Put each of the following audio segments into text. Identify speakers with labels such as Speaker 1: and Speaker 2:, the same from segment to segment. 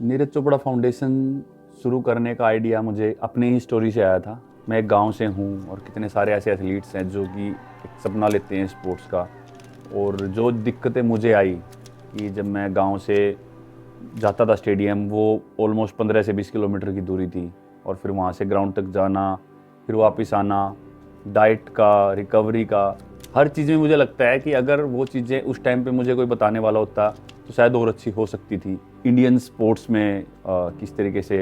Speaker 1: Neeraj Chopra foundation शुरू करने का आइडिया मुझे अपनी ही स्टोरी से आया था। मैं एक गांव से हूं और कितने सारे ऐसे एथलीट्स हैं जो कि एक सपना लेते हैं स्पोर्ट्स का। और जो दिक्कतें मुझे आई कि जब मैं गांव से जाता था स्टेडियम, वो ऑलमोस्ट 15 से 20 किलोमीटर की दूरी थी। और फिर वहाँ से ग्राउंड तक जाना, फिर वापस आना, डाइट का, रिकवरी का, हर चीज़ में मुझे लगता है कि अगर वो चीज़ें उस टाइम पे मुझे कोई बताने वाला होता तो शायद और अच्छी हो सकती थी। इंडियन स्पोर्ट्स में किस तरीके से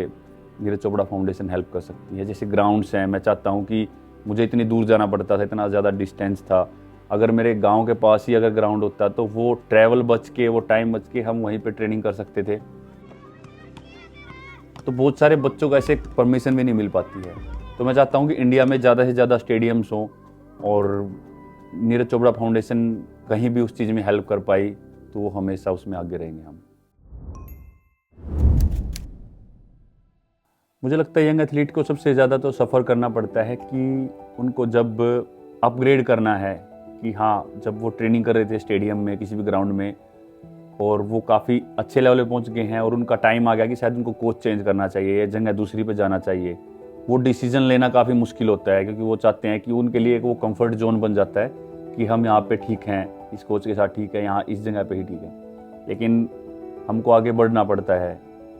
Speaker 1: नीरज चोपड़ा फाउंडेशन हेल्प कर सकती है। जैसे ग्राउंड्स हैं, मैं चाहता हूँ कि मुझे इतनी दूर जाना पड़ता था, इतना ज़्यादा डिस्टेंस था। अगर मेरे गांव के पास ही अगर ग्राउंड होता तो वो ट्रैवल बच के, वो टाइम बच के हम वहीं पे ट्रेनिंग कर सकते थे। तो बहुत सारे बच्चों को ऐसे परमिशन भी नहीं मिल पाती है। तो मैं चाहता हूँ कि इंडिया में ज़्यादा से ज़्यादा स्टेडियम्स हों और नीरज चोपड़ा फाउंडेशन कहीं भी उस चीज़ में हेल्प कर पाई तो वो हमेशा उसमें आगे रहेंगे हम। मुझे लगता है यंग एथलीट को सबसे ज़्यादा तो सफ़र करना पड़ता है कि उनको जब अपग्रेड करना है, कि हाँ, जब वो ट्रेनिंग कर रहे थे स्टेडियम में, किसी भी ग्राउंड में, और वो काफ़ी अच्छे लेवल पे पहुंच गए हैं और उनका टाइम आ गया कि शायद उनको कोच चेंज करना चाहिए या जगह दूसरी पे जाना चाहिए। वो डिसीजन लेना काफ़ी मुश्किल होता है क्योंकि वो चाहते हैं कि उनके लिए एक वो कंफर्ट जोन बन जाता है कि हम यहाँ पे ठीक हैं, इस कोच के साथ ठीक है, यहाँ इस जगह पे ही ठीक है। लेकिन हमको आगे बढ़ना पड़ता है।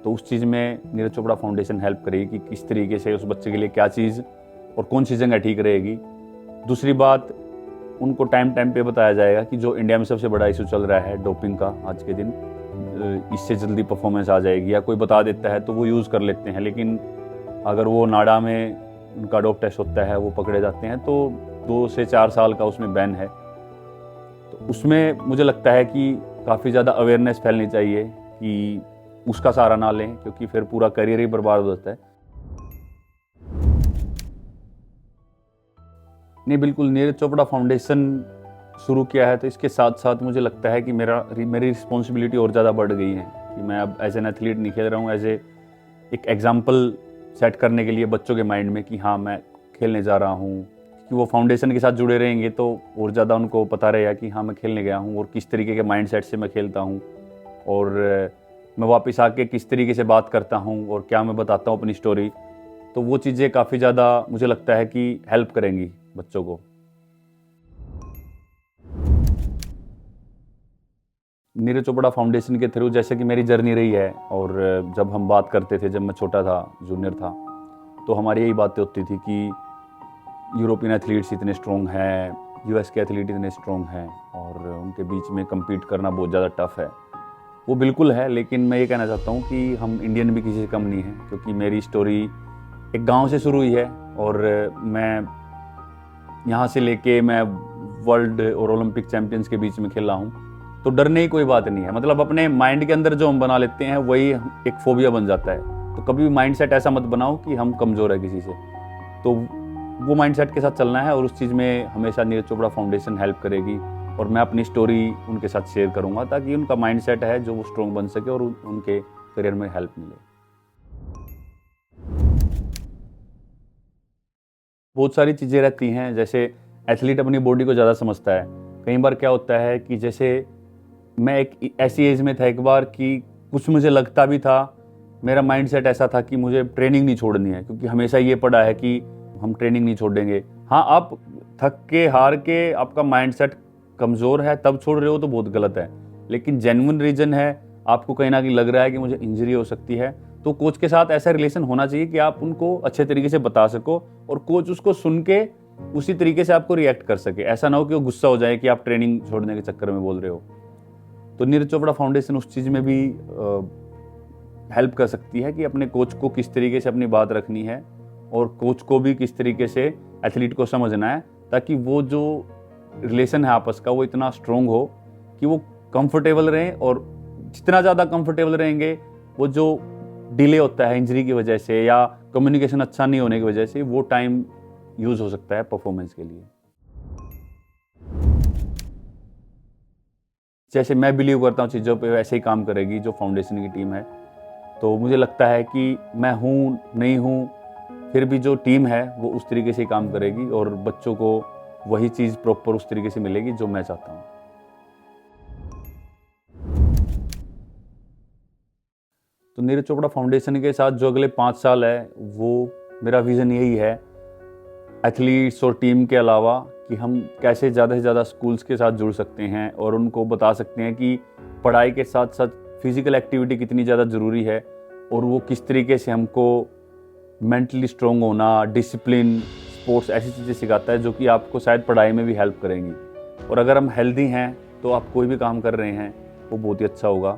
Speaker 1: तो उस चीज़ में नीरज चोपड़ा फाउंडेशन हेल्प करेगी कि किस तरीके से उस बच्चे के लिए क्या चीज़ और कौन सी जगह ठीक रहेगी। दूसरी बात, उनको टाइम टाइम पे बताया जाएगा कि जो इंडिया में सबसे बड़ा इशू चल रहा है डोपिंग का आज के दिन, इससे जल्दी परफॉर्मेंस आ जाएगी, या कोई बता देता है तो वो यूज़ कर लेते हैं। लेकिन अगर वो नाडा में उनका डोप टेस्ट होता है, वो पकड़े जाते हैं तो 2 से 4 साल का उसमें बैन है। तो उसमें मुझे लगता है कि काफ़ी ज़्यादा अवेयरनेस फैलनी चाहिए कि उसका सहारा ना लें, क्योंकि फिर पूरा करियर ही बर्बाद हो जाता है। नहीं, बिल्कुल, नीरज चोपड़ा फाउंडेशन शुरू किया है तो इसके साथ साथ मुझे लगता है कि मेरी रिस्पॉन्सिबिलिटी और ज़्यादा बढ़ गई है कि मैं अब एज एन एथलीट नहीं खेल रहा हूँ, एज ए एक एग्जाम्पल सेट करने के लिए बच्चों के माइंड में कि हाँ, मैं खेलने जा रहा हूँ। कि वो फाउंडेशन के साथ जुड़े रहेंगे तो और ज़्यादा उनको पता रहेगा कि हाँ, मैं खेलने गया हूँ और किस तरीके के माइंड सेट से मैं खेलता हूँ, और मैं वापस आके किस तरीके से बात करता हूँ और क्या मैं बताता हूँ अपनी स्टोरी। तो वो चीज़ें काफ़ी ज़्यादा मुझे लगता है कि हेल्प करेंगी बच्चों को। नीरज चोपड़ा फाउंडेशन के थ्रू जैसे कि मेरी जर्नी रही है, और जब हम बात करते थे, जब मैं छोटा था, जूनियर था, तो हमारी यही बातें होती थी कि यूरोपियन एथलीट्स इतने स्ट्रॉन्ग हैं, यूएस के एथलीट इतने स्ट्रॉन्ग हैं और उनके बीच में कम्पीट करना बहुत ज़्यादा टफ है। वो बिल्कुल है, लेकिन मैं ये कहना चाहता हूँ कि हम इंडियन भी किसी से कम नहीं हैं, क्योंकि मेरी स्टोरी एक गांव से शुरू हुई है और मैं यहाँ से लेके मैं वर्ल्ड और ओलंपिक चैंपियंस के बीच में खेला हूँ। तो डरने की कोई बात नहीं है। मतलब अपने माइंड के अंदर जो हम बना लेते हैं वही एक फोबिया बन जाता है। तो कभी भी माइंडसेट ऐसा मत बनाओ कि हम कमज़ोर है किसी से। तो वो माइंडसेट के साथ चलना है और उस चीज़ में हमेशा नीरज चोपड़ा फाउंडेशन हेल्प करेगी। और मैं अपनी स्टोरी उनके साथ शेयर करूँगा ताकि उनका माइंडसेट है जो वो स्ट्रॉन्ग बन सके और उनके करियर में हेल्प मिले। बहुत सारी चीज़ें रहती हैं, जैसे एथलीट अपनी बॉडी को ज़्यादा समझता है। कई बार क्या होता है कि जैसे मैं एक ऐसी एज में था एक बार कि कुछ मुझे लगता भी था, मेरा माइंडसेट ऐसा था कि मुझे ट्रेनिंग नहीं छोड़नी है, क्योंकि हमेशा ये पढ़ा है कि हम ट्रेनिंग नहीं छोड़ेंगे। हाँ, आप थक के, हार के, आपका माइंडसेट कमज़ोर है तब छोड़ रहे हो तो बहुत गलत है। लेकिन जेन्युइन रीज़न है, आपको कहीं ना कहीं लग रहा है कि मुझे इंजरी हो सकती है, तो कोच के साथ ऐसा रिलेशन होना चाहिए कि आप उनको अच्छे तरीके से बता सको और कोच उसको सुन के उसी तरीके से आपको रिएक्ट कर सके। ऐसा ना हो कि वो गुस्सा हो जाए कि आप ट्रेनिंग छोड़ने के चक्कर में बोल रहे हो। तो नीरज चोपड़ा फाउंडेशन उस चीज़ में भी हेल्प कर सकती है कि अपने कोच को किस तरीके से अपनी बात रखनी है और कोच को भी किस तरीके से एथलीट को समझना है, ताकि वो जो रिलेशन है आपस का वो इतना स्ट्रोंग हो कि वो कंफर्टेबल रहें। और जितना ज़्यादा कंफर्टेबल रहेंगे, वो जो डिले होता है इंजरी की वजह से या कम्युनिकेशन अच्छा नहीं होने की वजह से, वो टाइम यूज़ हो सकता है परफॉर्मेंस के लिए। जैसे मैं बिलीव करता हूँ चीज़ों पे, वैसे ही काम करेगी जो फाउंडेशन की टीम है। तो मुझे लगता है कि मैं हूँ नहीं हूँ, फिर भी जो टीम है वो उस तरीके से ही काम करेगी और बच्चों को वही चीज़ प्रॉपर उस तरीके से मिलेगी जो मैं चाहता हूँ। तो नीरज चोपड़ा फाउंडेशन के साथ जो अगले 5 साल है वो मेरा विज़न यही है, एथलीट्स और टीम के अलावा, कि हम कैसे ज़्यादा से ज़्यादा स्कूल्स के साथ जुड़ सकते हैं और उनको बता सकते हैं कि पढ़ाई के साथ साथ फिज़िकल एक्टिविटी कितनी ज़्यादा ज़रूरी है और वो किस तरीके से हमको मेंटली स्ट्रॉन्ग होना, डिसिप्लिन, स्पोर्ट्स, ऐसी चीज़ें सिखाता है जो कि आपको शायद पढ़ाई में भी हेल्प करेंगी। और अगर हम हेल्दी हैं तो आप कोई भी काम कर रहे हैं वो बहुत ही अच्छा होगा।